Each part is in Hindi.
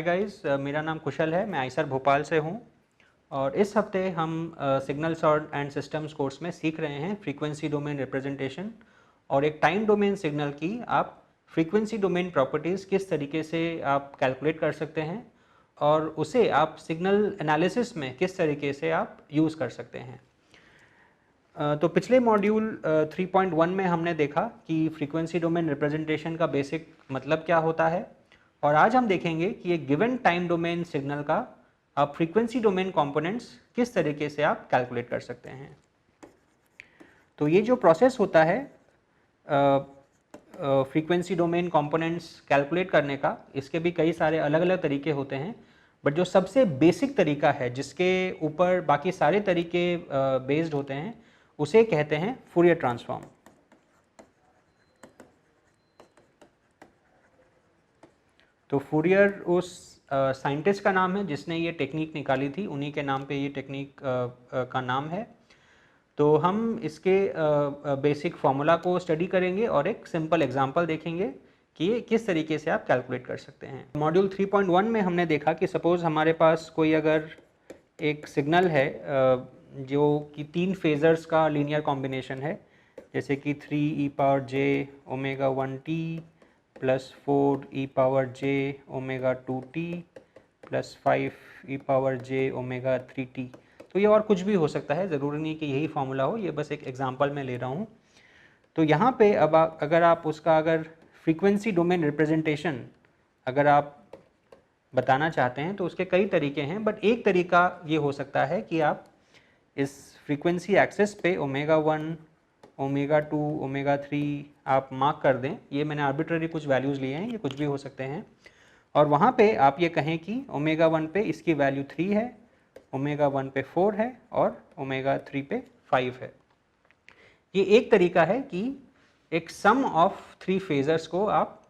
हाय गाइस, मेरा नाम कुशल है। मैं आईसर भोपाल से हूँ और इस हफ्ते हम सिग्नल्स और एंड सिस्टम्स कोर्स में सीख रहे हैं फ्रीक्वेंसी डोमेन रिप्रेजेंटेशन और एक टाइम डोमेन सिग्नल की आप फ्रीक्वेंसी डोमेन प्रॉपर्टीज़ किस तरीके से आप कैलकुलेट कर सकते हैं और उसे आप सिग्नल एनालिसिस में किस तरीके से आप यूज़ कर सकते हैं। तो पिछले मॉड्यूल 3.1 में हमने देखा कि फ्रीक्वेंसी डोमेन रिप्रेजेंटेशन का बेसिक मतलब क्या होता है और आज हम देखेंगे कि एक गिवन टाइम डोमेन सिग्नल का आप फ्रीक्वेंसी डोमेन कंपोनेंट्स किस तरीके से आप कैलकुलेट कर सकते हैं। तो ये जो प्रोसेस होता है फ्रीक्वेंसी डोमेन कंपोनेंट्स कैलकुलेट करने का, इसके भी कई सारे अलग अलग तरीके होते हैं, बट जो सबसे बेसिक तरीका है जिसके ऊपर बाकी सारे तरीके बेस्ड होते हैं उसे कहते हैं फूरियर ट्रांसफॉर्म। तो फूरियर उस साइंटिस्ट का नाम है जिसने ये टेक्निक निकाली थी, उन्हीं के नाम पे ये टेक्निक का नाम है। तो हम इसके बेसिक फॉर्मूला को स्टडी करेंगे और एक सिंपल एग्जांपल देखेंगे कि ये किस तरीके से आप कैलकुलेट कर सकते हैं। मॉड्यूल 3.1 में हमने देखा कि सपोज़ हमारे पास कोई अगर एक सिग्नल है जो कि 3 फेजर्स का लीनियर कॉम्बिनेशन है, जैसे कि 3 e power j omega 1t plus 4 e power j omega 2t plus 5 e power j omega 3t। तो ये और कुछ भी हो सकता है, ज़रूरी नहीं कि यही फॉर्मूला हो, ये बस एक एग्जांपल में ले रहा हूँ। तो यहाँ पे अब अगर आप उसका अगर फ्रीक्वेंसी डोमेन रिप्रेजेंटेशन अगर आप बताना चाहते हैं तो उसके कई तरीके हैं, बट एक तरीका ये हो सकता है कि आप इस फ्रीक्वेंसी एक्सिस पे ओमेगा 1, ओमेगा 2, ओमेगा 3 आप मार्क कर दें। ये मैंने आर्बिट्ररी कुछ वैल्यूज़ लिए हैं, ये कुछ भी हो सकते हैं, और वहाँ पे आप ये कहें कि ओमेगा 1 पे इसकी वैल्यू 3 है, ओमेगा 1 पे 4 है और ओमेगा 3 पे 5 है। ये एक तरीका है कि एक सम ऑफ 3 फेजर्स को आप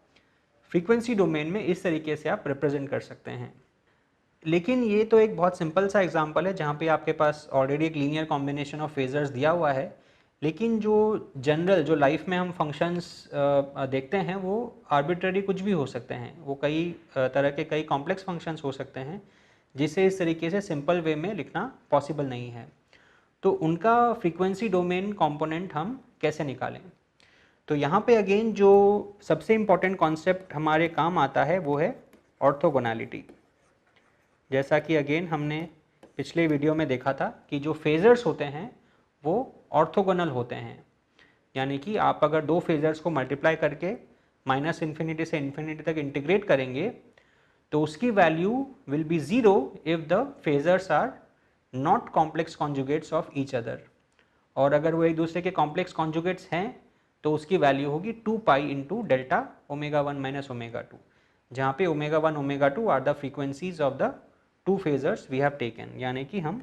फ्रीक्वेंसी डोमेन में इस तरीके से आप रिप्रेजेंट कर सकते हैं। लेकिन ये तो एक बहुत सिंपल सा एग्जांपल है जहाँ पे आपके पास ऑलरेडी एक लीनियर कॉम्बिनेशन ऑफ फेजर्स दिया हुआ है, लेकिन जो जनरल जो लाइफ में हम फंक्शंस देखते हैं वो आर्बिट्ररी कुछ भी हो सकते हैं, वो कई तरह के कई कॉम्प्लेक्स फंक्शंस हो सकते हैं जिसे इस तरीके से सिंपल वे में लिखना पॉसिबल नहीं है। तो उनका फ्रीक्वेंसी डोमेन कंपोनेंट हम कैसे निकालें? तो यहाँ पे अगेन जो सबसे इम्पॉर्टेंट कॉन्सेप्ट हमारे काम आता है वो है ऑर्थोगोनैलिटी। जैसा कि अगेन हमने पिछले वीडियो में देखा था कि जो फेजर्स होते हैं वो ऑर्थोगोनल होते हैं, यानी कि आप अगर 2 फेजर्स को मल्टीप्लाई करके -इन्फिनिटी से इन्फिनिटी तक इंटीग्रेट करेंगे तो उसकी value will be 0 if the phasors are not complex conjugates of each other, और अगर वो एक दूसरे के कॉम्प्लेक्स कॉन्जुगेट्स हैं तो उसकी वैल्यू होगी 2 pi into delta omega 1 minus omega 2, जहाँ पे omega 1 omega 2 are the frequencies of the 2 phasors we have taken. यानी कि हम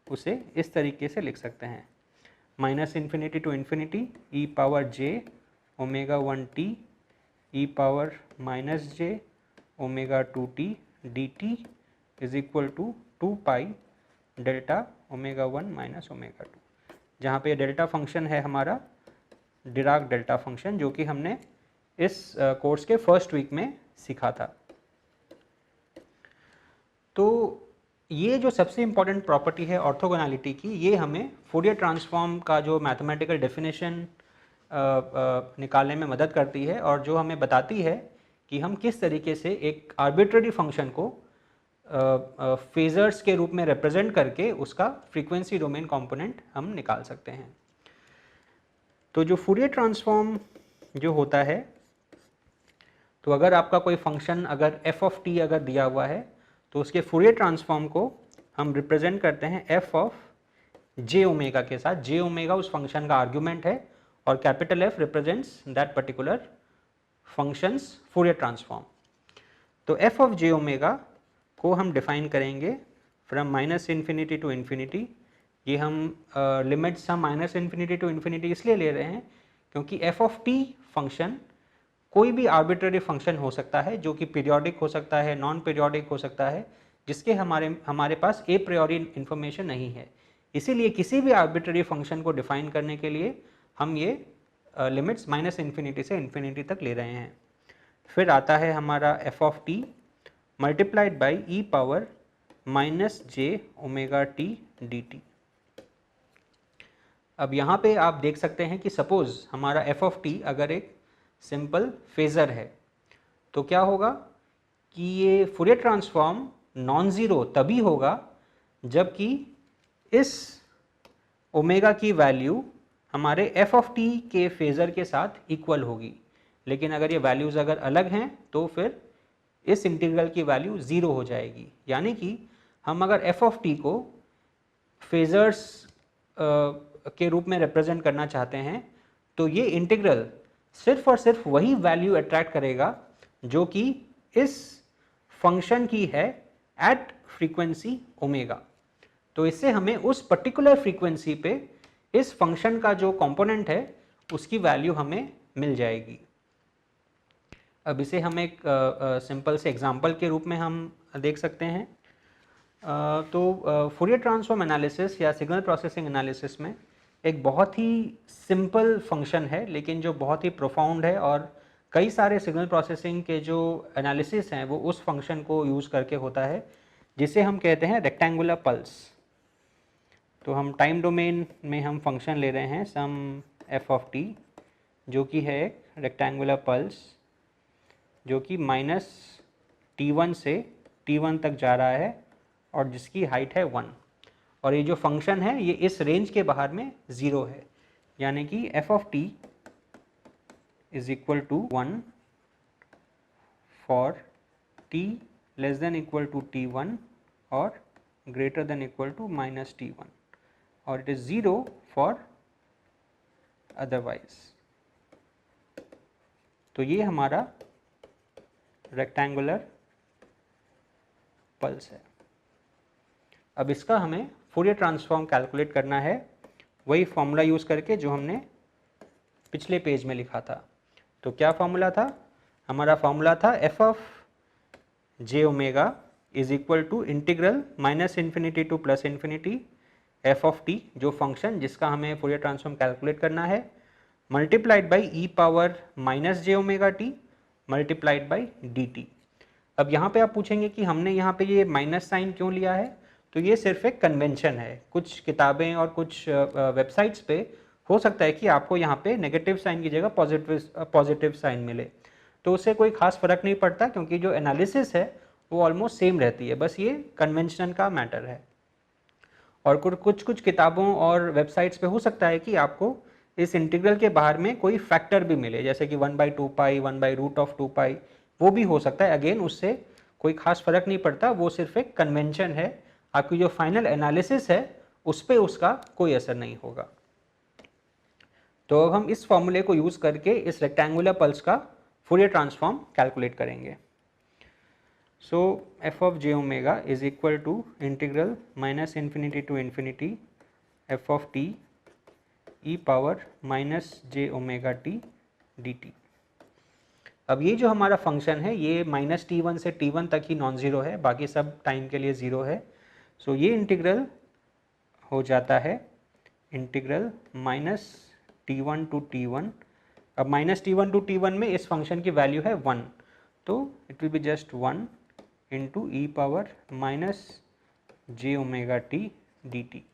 उसे इस तरीके से लिख सकते हैं -infinity to infinity e power j omega 1t e power minus j omega 2t dt is equal to 2 pi delta omega 1 minus omega 2, जहाँ पे डेल्टा फंक्शन है हमारा डिराक डेल्टा फंक्शन, जो कि हमने इस कोर्स के फर्स्ट वीक में सीखा था। तो ये जो सबसे इम्पॉर्टेंट प्रॉपर्टी है ऑर्थोगोनैलिटी की, ये हमें फूरियर ट्रांसफॉर्म का जो मैथमेटिकल डेफिनेशन निकालने में मदद करती है और जो हमें बताती है कि हम किस तरीके से एक आर्बिट्ररी फंक्शन को फेजर्स के रूप में रिप्रेजेंट करके उसका फ्रीक्वेंसी डोमेन कंपोनेंट हम निकाल सकते हैं। तो जो फूरियर ट्रांसफॉर्म जो होता है, तो अगर आपका कोई फंक्शन अगर f ऑफ t अगर दिया हुआ है तो उसके फूरियर ट्रांसफॉर्म को हम रिप्रेजेंट करते हैं f ऑफ j ओमेगा के साथ। j ओमेगा उस फंक्शन का आर्ग्यूमेंट है और capital F represents that particular functions Fourier transform. तो f ऑफ j ओमेगा को हम डिफाइन करेंगे फ्रॉम -इन्फिनिटी टू इन्फिनिटी। ये हम लिमिट्स हम -इन्फिनिटी टू इन्फिनिटी इसलिए ले रहे हैं क्योंकि f ऑफ t फंक्शन कोई भी आर्बिट्ररी फंक्शन हो सकता है, जो कि पीरियोडिक हो सकता है, नॉन पीरियोडिक हो सकता है, जिसके हमारे पास ए प्रायोरी इन्फॉर्मेशन नहीं है। इसीलिए किसी भी आर्बिट्ररी फंक्शन को डिफाइन करने के लिए हम ये लिमिट्स -इन्फिनिटी से इन्फिनिटी तक ले रहे हैं। फिर आता है हमारा f of t, multiplied by E power minus J omega T D T. अब यहाँ पे आप देख सकते हैं कि सपोज हमारा एफ ऑफ टी अगर एक सिंपल फेज़र है तो क्या होगा कि ये फूरियर ट्रांसफॉर्म नॉन ज़ीरो तभी होगा जबकि इस ओमेगा की वैल्यू हमारे एफ ऑफ टी के फेज़र के साथ इक्वल होगी। लेकिन अगर ये वैल्यूज़ अगर अलग हैं तो फिर इस इंटीग्रल की वैल्यू ज़ीरो हो जाएगी। यानी कि हम अगर एफ ऑफ टी को फेज़र्स के रूप में रिप्रेजेंट करना चाहते हैं तो ये इंटीग्रल सिर्फ और सिर्फ वही वैल्यू अट्रैक्ट करेगा जो कि इस फंक्शन की है एट फ्रीक्वेंसी ओमेगा। तो इससे हमें उस पर्टिकुलर फ्रीक्वेंसी पे इस फंक्शन का जो कंपोनेंट है उसकी वैल्यू हमें मिल जाएगी। अब इसे हम एक सिंपल से एग्जांपल के रूप में हम देख सकते हैं। तो फूरियर ट्रांसफॉर्म एनालिसिस या सिग्नल प्रोसेसिंग एनालिसिस में एक बहुत ही सिंपल फंक्शन है लेकिन जो बहुत ही प्रोफाउंड है और कई सारे सिग्नल प्रोसेसिंग के जो एनालिसिस हैं वो उस फंक्शन को यूज़ करके होता है जिसे हम कहते हैं रेक्टेंगुलर पल्स। तो हम टाइम डोमेन में हम फंक्शन ले रहे हैं सम एफ ऑफ टी जो कि है एक रेक्टेंगुलर पल्स जो कि माइनस t1 से t1 तक जा रहा है और जिसकी हाइट है 1 और ये जो फंक्शन है ये इस रेंज के बाहर में 0 है। यानी कि F of T is equal to 1 for t less than equal to t1 और greater than equal to minus t1 और इट इज 0 फॉर अदरवाइज। तो ये हमारा रेक्टेंगुलर पल्स है। अब इसका हमें फूरियर ट्रांसफॉर्म कैलकुलेट करना है वही फॉर्मूला यूज़ करके जो हमने पिछले पेज में लिखा था। तो क्या फॉर्मूला था? हमारा फॉर्मूला था F of J omega is equal to integral minus infinity to plus infinity F of T जो फंक्शन जिसका हमें फूरियर ट्रांसफॉर्म कैलकुलेट करना है multiplied by E power minus J omega T multiplied by D T. अब यहाँ पे आप पूछेंगे कि हमने यहाँ पे ये माइनस साइन क्यों लिया है? तो ये सिर्फ एक कन्वेंशन है। कुछ किताबें और कुछ वेबसाइट्स पे हो सकता है कि आपको यहाँ पे नेगेटिव साइन की जगह पॉजिटिव साइन मिले, तो उससे कोई खास फर्क नहीं पड़ता क्योंकि जो एनालिसिस है वो ऑलमोस्ट सेम रहती है, बस ये कन्वेंशन का मैटर है। और कुछ किताबों और वेबसाइट्स पे हो सकता है कि आपको इस इंटीग्रल के बाहर में कोई फैक्टर भी मिले, जैसे कि 1/2 पाई 1/√2 पाई, वो भी हो सकता है। अगेन उससे कोई खास फर्क नहीं पड़ता, वो सिर्फ एक कन्वेंशन है। आपकी जो फाइनल एनालिसिस है उस पर उसका कोई असर नहीं होगा। तो अब हम इस फॉर्मूले को यूज़ करके इस रेक्टेंगुलर पल्स का फूरियर ट्रांसफॉर्म कैलकुलेट करेंगे। So F of J omega is equal to integral minus infinity to infinity F of T E power minus J omega T D T. अब ये जो हमारा फंक्शन है ये माइनस t1 से t1 तक ही नॉन ज़ीरो है, बाकी सब टाइम के लिए ज़ीरो है। सो ये इंटीग्रल हो जाता है integral minus t1 to t1। अब माइनस t1 टू t1 में इस फंक्शन की वैल्यू है 1, तो it will be just 1 into E power minus J omega T D T.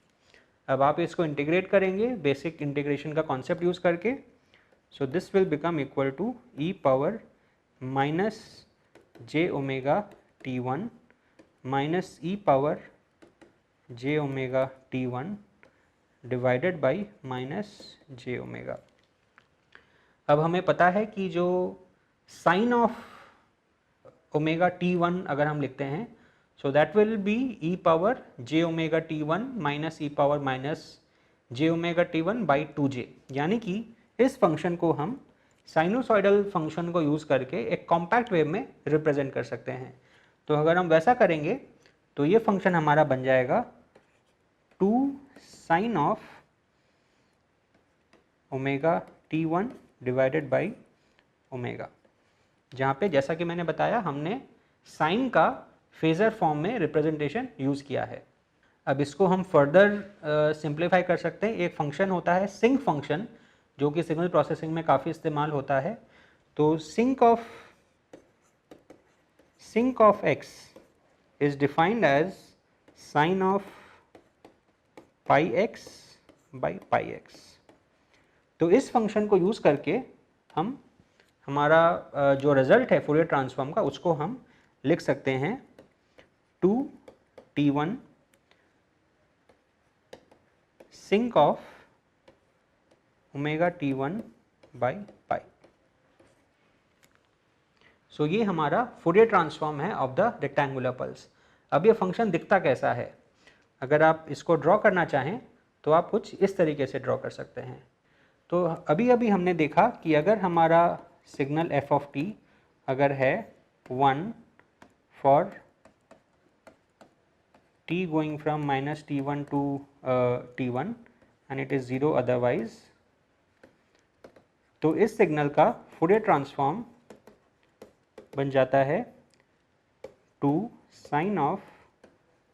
अब आप इसको इंटीग्रेट करेंगे बेसिक इंटीग्रेशन का कॉन्सेप्ट यूज़ करके। So this will become equal to E power minus J omega t1 minus E power J omega t1 divided by minus J omega. अब हमें पता है कि जो साइन ऑफ ओमेगा t1 अगर हम लिखते हैं so that will be E power J omega t1 minus E power minus J omega t1 by 2j। यानी कि इस फंक्शन को हम साइनोसॉइडल फंक्शन को यूज़ करके एक कॉम्पैक्ट वे में रिप्रेजेंट कर सकते हैं। तो अगर हम वैसा करेंगे तो ये फंक्शन हमारा बन जाएगा 2 sine of omega t1 divided by omega, जहाँ पे जैसा कि मैंने बताया हमने साइन का फेज़र फॉर्म में रिप्रेजेंटेशन यूज़ किया है। अब इसको हम फर्दर सिंप्लीफाई कर सकते हैं। एक फंक्शन होता है सिंक फंक्शन जो कि सिग्नल प्रोसेसिंग में काफ़ी इस्तेमाल होता है। तो sinc of sinc of x is defined as sin of pi x by pi x। तो इस फंक्शन को यूज़ करके हम हमारा जो रिजल्ट है फूरियर ट्रांसफॉर्म का उसको हम लिख सकते हैं 2t1 sinc of omega t1 by pi। सो ये हमारा फूरियर ट्रांसफॉर्म है ऑफ द रेक्टेंगुलर पल्स। अब ये फंक्शन दिखता कैसा है, अगर आप इसको ड्रॉ करना चाहें तो आप कुछ इस तरीके से ड्रॉ कर सकते हैं। तो अभी अभी हमने देखा कि अगर हमारा सिग्नल f ऑफ t अगर है 1 for t going from -t1 to t1 and it is 0 otherwise, तो इस सिग्नल का फूरियर ट्रांसफॉर्म बन जाता है 2 sin of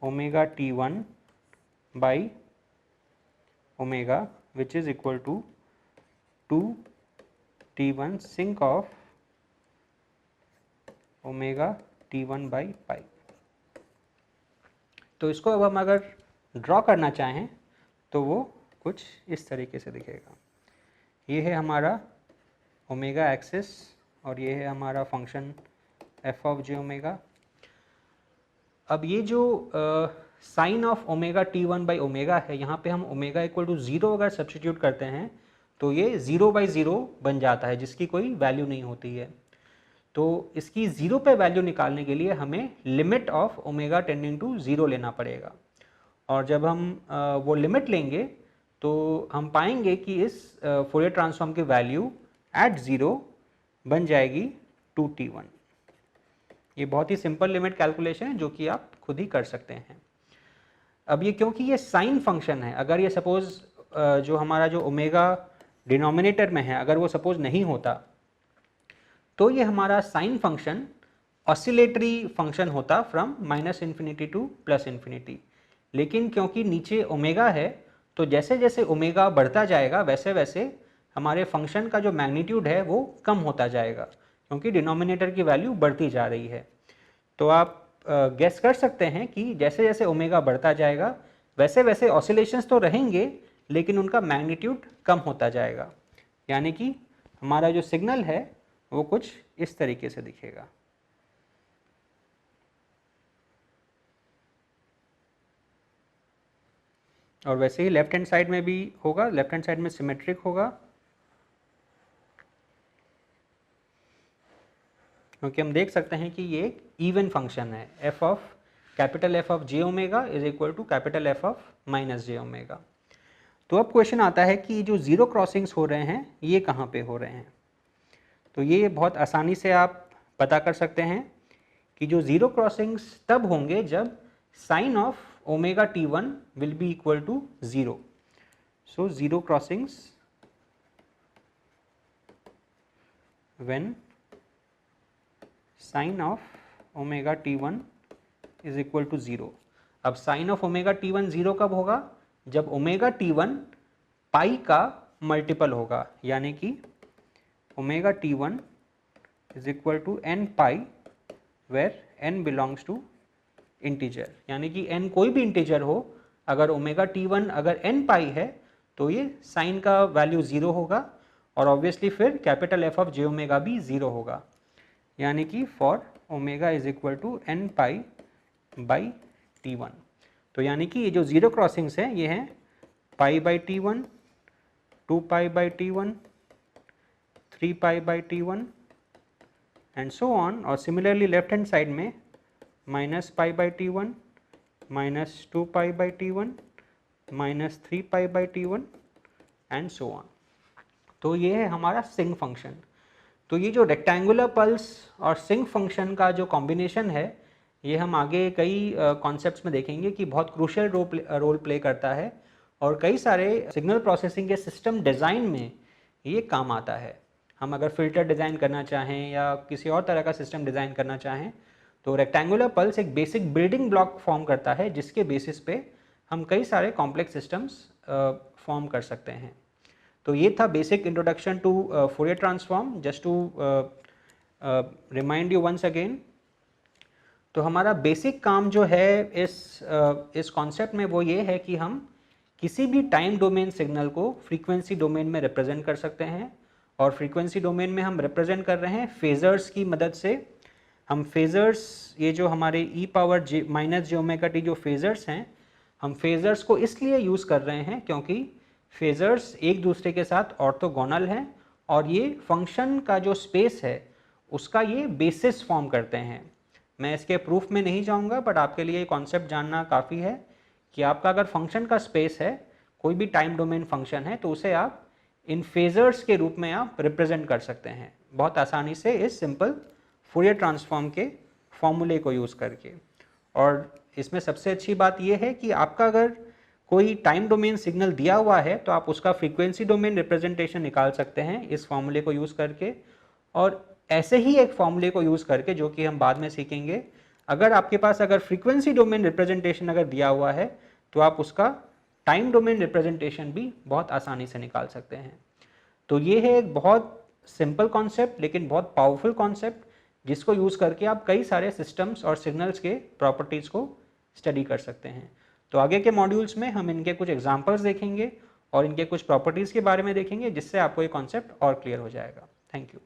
omega t1 by omega which is equal to 2t1 sinc of omega t1 by pi. तो इसको अब हम अगर ड्रॉ करना चाहें तो वो कुछ इस तरीके से दिखेगा। ये है हमारा ओमेगा एक्सिस और ये है हमारा function f of J omega. अब ये जो sine of omega t1 by omega है, यहाँ पे हम ओमेगा इक्वल टू 0 अगर सब्सटीट्यूट करते हैं तो ये 0 बाई 0 बन जाता है जिसकी कोई वैल्यू नहीं होती है। तो इसकी 0 पे वैल्यू निकालने के लिए हमें limit of omega tending to 0 लेना पड़ेगा, और जब हम वो लिमिट लेंगे तो हम पाएंगे कि इस फूरियर ट्रांसफॉर्म की वैल्यू एट 0 बन जाएगी 2t1। ये बहुत ही सिंपल लिमिट कैलकुलेशन है जो कि आप खुद ही कर सकते हैं। अब ये क्योंकि ये साइन फंक्शन है, अगर ये सपोज जो हमारा जो ओमेगा डिनोमिनेटर में है अगर वो सपोज नहीं होता तो ये हमारा साइन फंक्शन ऑसिलेटरी फंक्शन होता फ्रॉम -इन्फिनिटी टू +इन्फिनिटी। लेकिन क्योंकि नीचे ओमेगा है तो जैसे जैसे ओमेगा बढ़ता जाएगा वैसे वैसे हमारे फंक्शन का जो मैग्नीट्यूड है वो कम होता जाएगा क्योंकि डिनोमिनेटर की वैल्यू बढ़ती जा रही है। तो आप गेस कर सकते हैं कि जैसे जैसे ओमेगा बढ़ता जाएगा वैसे वैसे ऑसिलेशंस तो रहेंगे लेकिन उनका मैग्नीट्यूड कम होता जाएगा, यानी कि हमारा जो सिग्नल है वो कुछ इस तरीके से दिखेगा। और वैसे ही लेफ्ट हैंड साइड में भी होगा, लेफ्ट हैंड साइड में सिमेट्रिक होगा क्योंकि हम देख सकते हैं कि ये एक इवन फंक्शन है। f of J omega is equal to capital F of minus J omega. तो अब क्वेश्चन आता है कि जो जीरो क्रॉसिंग्स हो रहे हैं ये कहाँ पे हो रहे हैं। तो ये बहुत आसानी से आप पता कर सकते हैं कि जो जीरो क्रॉसिंग्स तब होंगे जब sine of omega t1 will be equal to 0। So zero crossings when sine of omega t1 is equal to 0। अब साइन ऑफ ओमेगा t1 0 कब होगा, जब ओमेगा t1 पाई का मल्टीपल होगा, यानी कि omega t1 is equal to n pi where n belongs to integer, यानी कि n कोई भी इंटीजर हो अगर ओमेगा t1 अगर n पाई है तो ये साइन का वैल्यू 0 होगा और ऑब्वियसली फिर capital F of J omega भी 0 होगा, यानी कि for omega is equal to n pi by t1। तो यानी कि ये जो जीरो क्रॉसिंग्स हैं ये हैं पाई by t1, 2 pi by t1, 3 pi by t1 and so on. और सिमिलरली लेफ्ट हैंड साइड में minus pi by t1, minus 2 pi by t1, minus 3 pi by t1 and so on. तो ये है हमारा सिंक फंक्शन। तो ये जो रेक्टेंगुलर पल्स और सिंक फंक्शन का जो कॉम्बिनेशन है ये हम आगे कई कॉन्सेप्ट्स में देखेंगे कि बहुत क्रूशियल रोल प्ले करता है और कई सारे सिग्नल प्रोसेसिंग के सिस्टम डिज़ाइन में ये काम आता है। हम अगर फिल्टर डिज़ाइन करना चाहें या किसी और तरह का सिस्टम डिज़ाइन करना चाहें तो रेक्टेंगुलर पल्स एक बेसिक बिल्डिंग ब्लॉक फॉर्म करता है जिसके बेसिस पे हम कई सारे कॉम्प्लेक्स सिस्टम्स फॉर्म कर सकते हैं। तो ये था basic introduction to Fourier transform. Just to remind you once again तो हमारा बेसिक काम जो है इस कॉन्सेप्ट में वो ये है कि हम किसी भी टाइम डोमेन सिग्नल को फ्रीक्वेंसी डोमेन में रिप्रेजेंट कर सकते हैं, और फ्रीक्वेंसी डोमेन में हम रिप्रेजेंट कर रहे हैं फेजर्स की मदद से। हम फेजर्स, ये जो हमारे e⁻j⁻ जो फेजर्स हैं, हम फेजर्स को इसलिए यूज़ कर रहे हैं क्योंकि फेजर्स एक दूसरे के साथ ऑर्थोगोनल हैं और ये फंक्शन का जो स्पेस है उसका ये बेसिस फॉर्म करते हैं। मैं इसके प्रूफ में नहीं जाऊंगा, बट आपके लिए कॉन्सेप्ट जानना काफ़ी है कि आपका अगर फंक्शन का स्पेस है, कोई भी टाइम डोमेन फंक्शन है, तो उसे आप इन फेजर्स के रूप में आप रिप्रेजेंट कर सकते हैं बहुत आसानी से इस सिंपल फूरियर ट्रांसफॉर्म के फॉर्मूले को यूज़ करके। और इसमें सबसे अच्छी बात यह है कि आपका अगर कोई टाइम डोमेन सिग्नल दिया हुआ है तो आप उसका फ्रीक्वेंसी डोमेन रिप्रेजेंटेशन निकाल सकते हैं इस फॉर्मूले को यूज़ करके। और ऐसे ही एक फॉर्मूले को यूज़ करके, जो कि हम बाद में सीखेंगे, अगर आपके पास अगर फ्रीक्वेंसी डोमेन रिप्रेजेंटेशन अगर दिया हुआ है तो आप उसका टाइम डोमेन रिप्रेजेंटेशन भी बहुत आसानी से निकाल सकते हैं। तो ये है एक बहुत सिंपल कॉन्सेप्ट लेकिन बहुत पावरफुल कॉन्सेप्ट, जिसको यूज़ करके आप कई सारे सिस्टम्स और सिग्नल्स के प्रॉपर्टीज़ को स्टडी कर सकते हैं। तो आगे के मॉड्यूल्स में हम इनके कुछ एग्जांपल्स देखेंगे और इनके कुछ प्रॉपर्टीज़ के बारे में देखेंगे, जिससे आपको ये कॉन्सेप्ट और क्लियर हो जाएगा। Thank you.